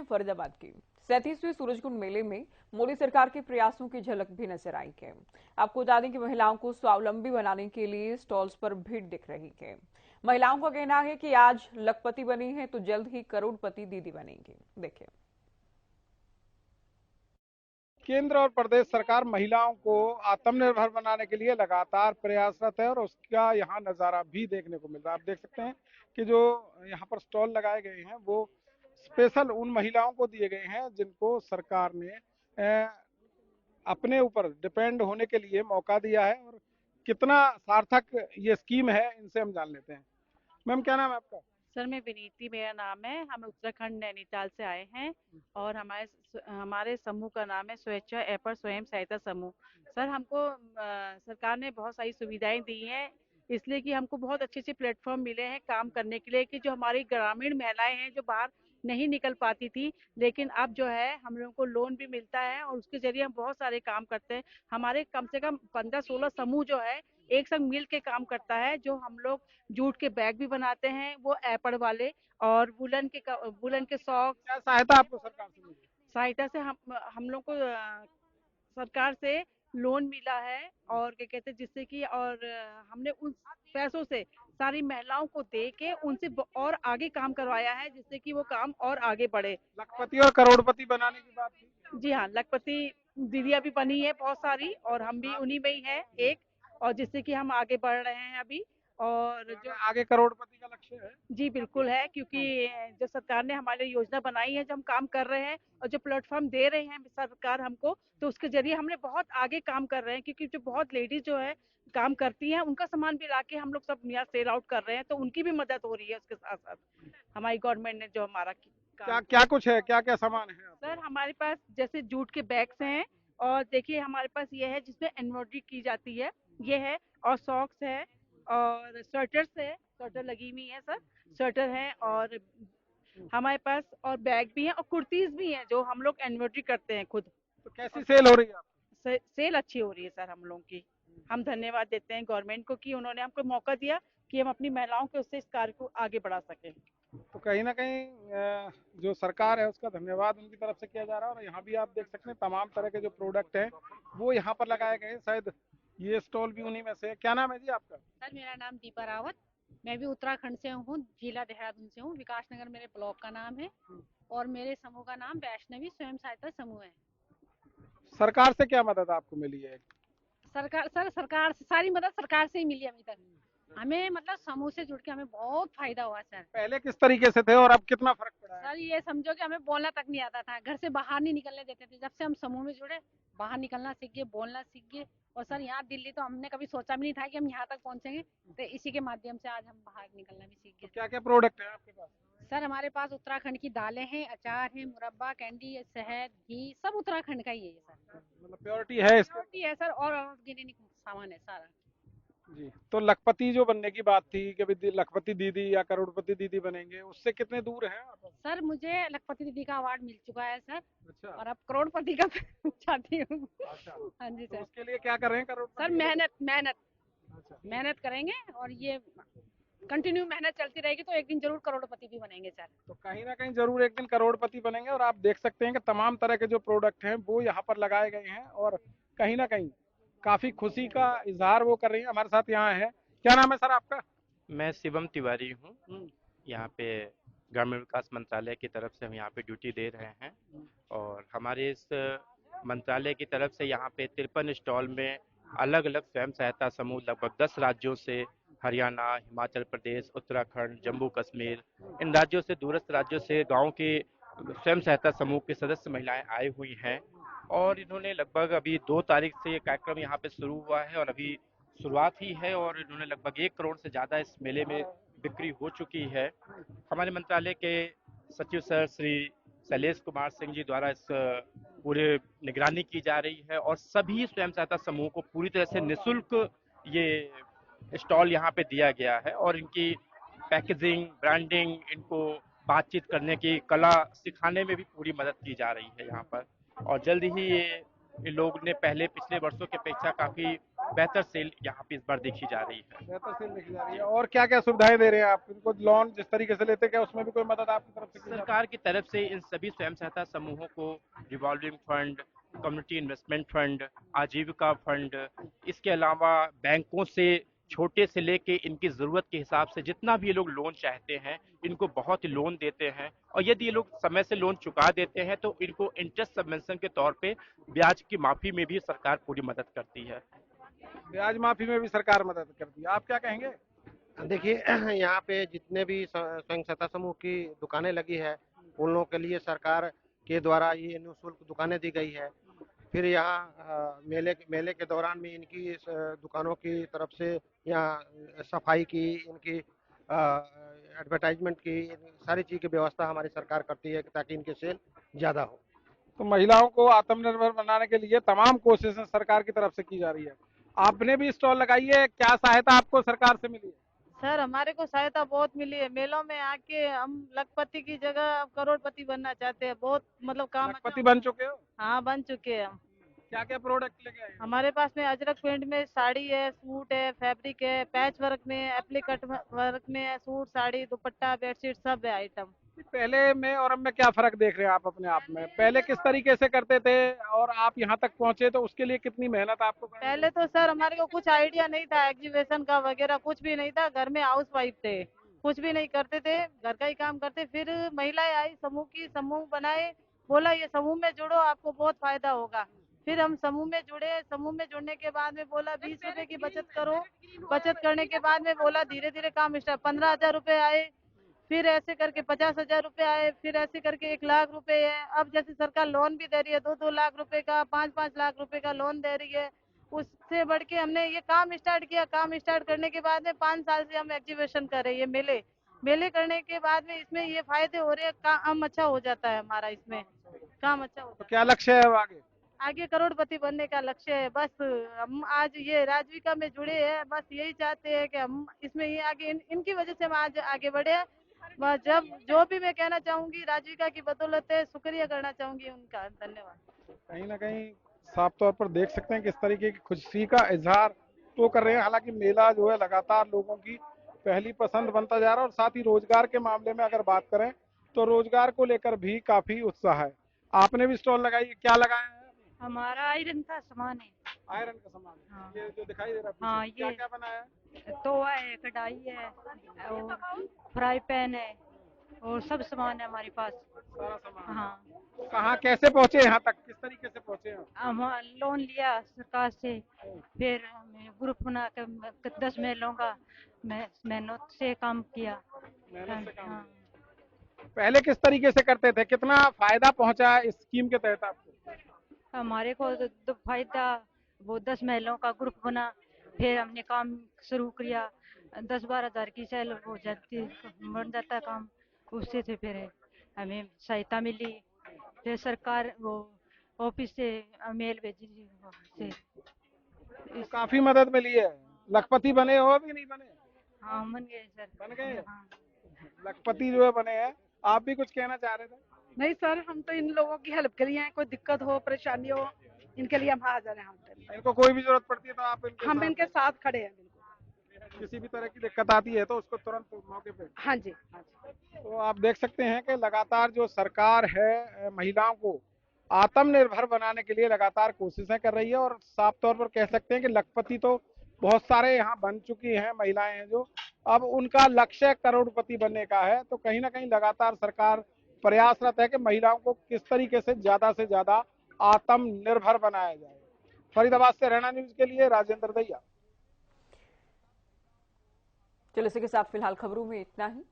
फरीदाबाद की 37वें सूरजकुंड मेले में मोदी सरकार के प्रयासों की झलक भी नजर आई है। आपको बता दें कि महिलाओं को स्वावलंबी बनाने के लिए स्टॉल्स पर भीड़ दिख रही है। महिलाओं का कहना है कि आज लखपति बनी है तो जल्द ही करोड़पति दीदी बनेंगी। देखिए, केंद्र और प्रदेश सरकार महिलाओं को आत्मनिर्भर बनाने के लिए लगातार प्रयासरत है और उसका यहाँ नज़ारा भी देखने को मिल रहा है। आप देख सकते हैं कि जो यहाँ पर स्टॉल लगाए गए हैं वो स्पेशल उन महिलाओं को दिए गए हैं जिनको सरकार ने अपने ऊपर डिपेंड होने के लिए मौका दिया है। और कितना सार्थक ये स्कीम है, इनसे हम जान लेते हैं। मैम, क्या नाम है आपका? सर मैं विनीति मेरा नाम है। हम उत्तराखंड नैनीताल से आए हैं और हमारे हमारे समूह का नाम है स्वेच्छा एपर स्वयं सहायता समूह। सर हमको सरकार ने बहुत सारी सुविधाएं दी हैं, इसलिए कि हमको बहुत अच्छे अच्छे प्लेटफॉर्म मिले हैं काम करने के लिए, कि जो हमारी ग्रामीण महिलाएं हैं जो बाहर नहीं निकल पाती थी, लेकिन अब जो है हम लोगों को लोन भी मिलता है और उसके जरिए हम बहुत सारे काम करते हैं। हमारे कम से कम 15-16 समूह जो है एक संग मिल के काम करता है। जो हम लोग जूट के बैग भी बनाते हैं वो एपड़ वाले, और वुलन के सॉक्स। क्या सहायता आपको सरकार से मिली? सहायता से हम लोग को सरकार से लोन मिला है, और क्या कहते हैं जिससे कि, और हमने उन पैसों से सारी महिलाओं को दे के उनसे और आगे काम करवाया है, जिससे कि वो काम और आगे बढ़े। लखपति और करोड़पति बनाने की बात थी। जी हाँ, लखपति दीदियाँ भी बनी है बहुत सारी, और हम भी उन्हीं में ही है एक, और जिससे कि हम आगे बढ़ रहे हैं अभी। और जो आगे करोड़पति का लक्ष्य है। जी बिल्कुल है, क्योंकि जो सरकार ने हमारे लिए योजना बनाई है, जो हम काम कर रहे हैं और जो प्लेटफॉर्म दे रहे हैं सरकार हमको, तो उसके जरिए हमने बहुत आगे काम कर रहे हैं। क्योंकि जो बहुत लेडीज जो है काम करती हैं, उनका सामान भी लाके हम लोग सब यहाँ सेल आउट कर रहे हैं, तो उनकी भी मदद हो रही है। उसके साथ साथ हमारी गवर्नमेंट ने जो हमारा क्या काम। क्या कुछ है, क्या क्या सामान है आपके सर पास? हमारे पास जैसे जूट के बैग्स हैं, और देखिए हमारे पास ये है जिसमें एम्ब्रॉयडरी की जाती है, ये है, और सॉक्स है, और स्वेटर्स है, स्वेटर लगी हुई है सर, स्वेटर है, और हमारे पास और बैग भी हैं और कुर्तीज भी हैं जो हम लोग एम्ब्रॉयडरी करते हैं खुद। तो कैसी सेल हो रही है आपकी? सेल अच्छी हो रही है सर हम लोगों की। हम धन्यवाद देते हैं गवर्नमेंट को कि उन्होंने हमको मौका दिया कि हम अपनी महिलाओं के उससे इस कार्य को आगे बढ़ा सकें। तो कहीं ना कहीं जो सरकार है उसका धन्यवाद उनकी तरफ से किया जा रहा है। और यहाँ भी आप देख सकते हैं तमाम तरह के जो प्रोडक्ट हैं वो यहाँ पर लगाए गए हैं। शायद ये स्टॉल भी उन्हीं में से है। क्या नाम है जी आपका? सर मेरा नाम दीपा रावत। मैं भी उत्तराखंड से हूँ, जिला देहरादून से हूँ। विकासनगर मेरे ब्लॉक का नाम है, और मेरे समूह का नाम वैष्णवी स्वयं सहायता समूह है। सरकार से क्या मदद आपको मिली है? सरकार से सारी मदद सरकार से ही मिली अभी तक हमें, मतलब समूह से जुड़ के हमें बहुत फायदा हुआ सर। पहले किस तरीके से थे और अब कितना फर्क पड़ा है? सर ये समझो कि हमें बोलना तक नहीं आता था, घर से बाहर नहीं निकलने देते थे। जब से हम समूह में जुड़े, बाहर निकलना सीख गए, बोलना सीख गए। और सर यहाँ दिल्ली तो हमने कभी सोचा भी नहीं था कि हम यहाँ तक पहुँचेंगे, तो इसी के माध्यम से आज हम बाहर निकलना भी सीख तो गए। क्या क्या प्रोडक्ट है आपके पास? सर हमारे पास उत्तराखंड की दालें हैं, अचार है, मुरब्बा, कैंडी, शहद, घी, सब उत्तराखंड का ही है ये सर। मतलब प्योरिटी है इसके? रोटी है सर, और ऑर्गेनिक सामान है सारा। जी। तो लखपति जो बनने की बात थी कि अभी लखपति दीदी या करोड़पति दीदी बनेंगे, उससे कितने दूर हैं आप? सर मुझे लखपति दीदी का अवार्ड मिल चुका है सर, अच्छा। और अब करोड़पति का चाहती हूँ। अच्छा, हाँ जी तो सर। उसके लिए क्या कर रहे हैं करोड़पति सर के लिए? मेहनत मेहनत अच्छा। मेहनत करेंगे, और ये कंटिन्यू मेहनत चलती रहेगी तो एक दिन जरूर करोड़पति भी बनेंगे सर। तो कहीं ना कहीं जरूर एक दिन करोड़पति बनेंगे। और आप देख सकते हैं कि तमाम तरह के जो प्रोडक्ट हैं वो यहाँ पर लगाए गए हैं और कहीं ना कहीं काफी खुशी का इजहार वो कर रही है। हमारे साथ यहाँ है। क्या नाम है सर आपका? मैं शिवम तिवारी हूँ। यहाँ पे ग्रामीण विकास मंत्रालय की तरफ से हम यहाँ पे ड्यूटी दे रहे हैं, और हमारे इस मंत्रालय की तरफ से यहाँ पे 53 स्टॉल में अलग अलग स्वयं सहायता समूह लगभग 10 राज्यों से, हरियाणा, हिमाचल प्रदेश, उत्तराखंड, जम्मू कश्मीर, इन राज्यों से, दूरस्थ राज्यों से गाँव के स्वयं सहायता समूह के सदस्य महिलाएं आई हुई हैं। और इन्होंने लगभग अभी 2 तारीख से ये कार्यक्रम यहाँ पे शुरू हुआ है, और अभी शुरुआत ही है, और इन्होंने लगभग 1 करोड़ से ज़्यादा इस मेले में बिक्री हो चुकी है। हमारे मंत्रालय के सचिव सर श्री शैलेश कुमार सिंह जी द्वारा इस पूरे निगरानी की जा रही है, और सभी स्वयं सहायता समूह को पूरी तरह से निःशुल्क ये स्टॉल यहाँ पे दिया गया है, और इनकी पैकेजिंग, ब्रांडिंग, इनको बातचीत करने की कला सिखाने में भी पूरी मदद की जा रही है यहाँ पर। और जल्द ही ये लोग ने पहले पिछले वर्षों की अपेक्षा काफ़ी बेहतर सेल यहाँ पे इस बार देखी जा रही है। बेहतर सेल देखी जा रही है। और क्या क्या सुविधाएं दे रहे हैं आप इनको? लोन जिस तरीके से लेते, क्या उसमें भी कोई मदद आपकी तरफ से की जाती है? सरकार की तरफ से इन सभी स्वयं सहायता समूहों को revolving fund, community investment fund, आजीविका फंड, इसके अलावा बैंकों से छोटे से लेके इनकी ज़रूरत के हिसाब से जितना भी ये लोग लोन चाहते हैं इनको बहुत ही लोन देते हैं। और यदि ये लोग समय से लोन चुका देते हैं तो इनको इंटरेस्ट सबवेंशन के तौर पे ब्याज की माफी में भी सरकार पूरी मदद करती है। ब्याज माफी में भी सरकार मदद करती है। आप क्या कहेंगे? देखिए यहाँ पे जितने भी स्वयं सहायता समूह की दुकानें लगी है उन लोगों के लिए सरकार के द्वारा ये निःशुल्क दुकानें दी गई है। फिर यहाँ मेले के दौरान भी इनकी दुकानों की तरफ से यहाँ सफाई की, इनकी एडवर्टाइजमेंट की, सारी चीज़ की व्यवस्था हमारी सरकार करती है ताकि इनके सेल ज़्यादा हो। तो महिलाओं को आत्मनिर्भर बनाने के लिए तमाम कोशिशें सरकार की तरफ से की जा रही है। आपने भी स्टॉल लगाई है, क्या सहायता आपको सरकार से मिली है? सर हमारे को सहायता बहुत मिली है। मेलों में आके हम लखपति की जगह अब करोड़पति बनना चाहते हैं। बहुत मतलब काम लखपति बन चुके हो? हाँ बन चुके हैं हम। क्या क्या प्रोडक्ट लेके आए? हमारे पास में अजरक प्रिंट में साड़ी है, सूट है, फैब्रिक है, पैच वर्क में, एप्लीकट वर्क में है, सूट, साड़ी, दुपट्टा, बेडशीट सब है आइटम। पहले में और अब में क्या फर्क देख रहे हैं आप अपने आप में? पहले किस तरीके से करते थे और आप यहाँ तक पहुँचे तो उसके लिए कितनी मेहनत आपको करनी पहले तो सर हमारे को कुछ आइडिया नहीं था एग्जीबिशन का वगैरह, कुछ भी नहीं था। घर में हाउस वाइफ थे, कुछ भी नहीं करते थे, घर का ही काम करते। फिर महिलाएं आई, समूह बनाए, बोला ये समूह में जुड़ो आपको बहुत फायदा होगा। फिर हम समूह में जुड़े। समूह में जुड़ने के बाद में बोला 20 रुपए की बचत करो। बचत करने के बाद में बोला धीरे धीरे काम स्टार्ट। 15,000 रुपए आए, फिर ऐसे करके 50,000 रुपए आए, फिर ऐसे करके 1 लाख रुपए है। अब जैसे सरकार लोन भी दे रही है 2-2 लाख रुपए का, 5-5 लाख रुपए का लोन दे रही है। उससे बढ़ के हमने ये काम स्टार्ट किया। काम स्टार्ट करने के बाद में 5 साल से हम एग्जीबिशन कर रहे हैं। ये मेले करने के बाद में इसमें ये फायदे हो रहे हैं, काम अच्छा हो जाता है हमारा, इसमें काम अच्छा हो जाता है। क्या लक्ष्य है अब आगे? आगे करोड़पति बनने का लक्ष्य है। बस हम आज ये राजविका में जुड़े हैं, बस यही चाहते हैं कि हम इसमें ये आगे इनकी वजह से हम आज आगे बढ़े हैं। बस जब जो भी मैं कहना चाहूंगी राजविका की बदौलत है, शुक्रिया करना चाहूंगी उनका। धन्यवाद। कहीं ना कहीं साफ तौर पर देख सकते हैं किस तरीके की खुशी का इजहार तो कर रहे हैं। हालांकि मेला जो है लगातार लोगों की पहली पसंद बनता जा रहा है और साथ ही रोजगार के मामले में अगर बात करें तो रोजगार को लेकर भी काफी उत्साह है। आपने भी स्टॉल लगाई है, क्या लगाया है? हमारा आयरन का सामान है। आयरन का सामान है। हाँ। ये जो दिखाई दे रहा है हाँ, क्या ये क्या बनाया है? तवा है, कढ़ाई है और फ्राई पैन है और सब सामान है हमारे पास। सारा सामान। हाँ, कहाँ कैसे पहुंचे यहाँ तक, किस तरीके से पहुंचे हैं? हम लोन लिया सरकार से, फिर हमें ग्रुप बना कर 10 मेलों का मेहनत से काम किया। मेहनत से काम हाँ, पहले किस तरीके से करते थे? कितना फायदा पहुंचा है इस स्कीम के तहत आपको? हमारे को तो फायदा, वो 10 मेलों का ग्रुप बना, फिर हमने काम शुरू किया। 10-12 हजार की सेल हो जाती, बन जाता काम। उससे से फिर हमें सहायता मिली। फिर सरकार वो ऑफिस से मेल भेजी से। तो काफी मदद मिली है। लखपति बने हो अभी नहीं बने? हाँ बन गए सर। बन गए? हाँ। लखपति जो है बने हैं। आप भी कुछ कहना चाह रहे थे? नहीं सर, हम तो इन लोगों की हेल्प के लिए हैं। कोई दिक्कत हो, परेशानी हो, इनके लिए हम हाजिर हैं। इनको कोई भी जरूरत पड़ती है तो आप हम इनके साथ खड़े हैं। बिल्कुल, किसी भी तरह की दिक्कत आती है तो उसको तुरंत मौके पे। हाँ जी, हाँ जी। तो आप देख सकते हैं कि लगातार जो सरकार है महिलाओं को आत्मनिर्भर बनाने के लिए लगातार कोशिशें कर रही है और साफ तौर पर कह सकते हैं कि लखपति तो बहुत सारे यहाँ बन चुकी हैं महिलाएं हैं जो अब उनका लक्ष्य करोड़पति बनने का है। तो कहीं ना कहीं लगातार सरकार प्रयासरत है कि महिलाओं को किस तरीके से ज्यादा आत्मनिर्भर बनाया जाए। फरीदाबाद से रैना न्यूज के लिए राजेंद्र दैया। चलिए इसी के साथ फिलहाल खबरों में इतना ही।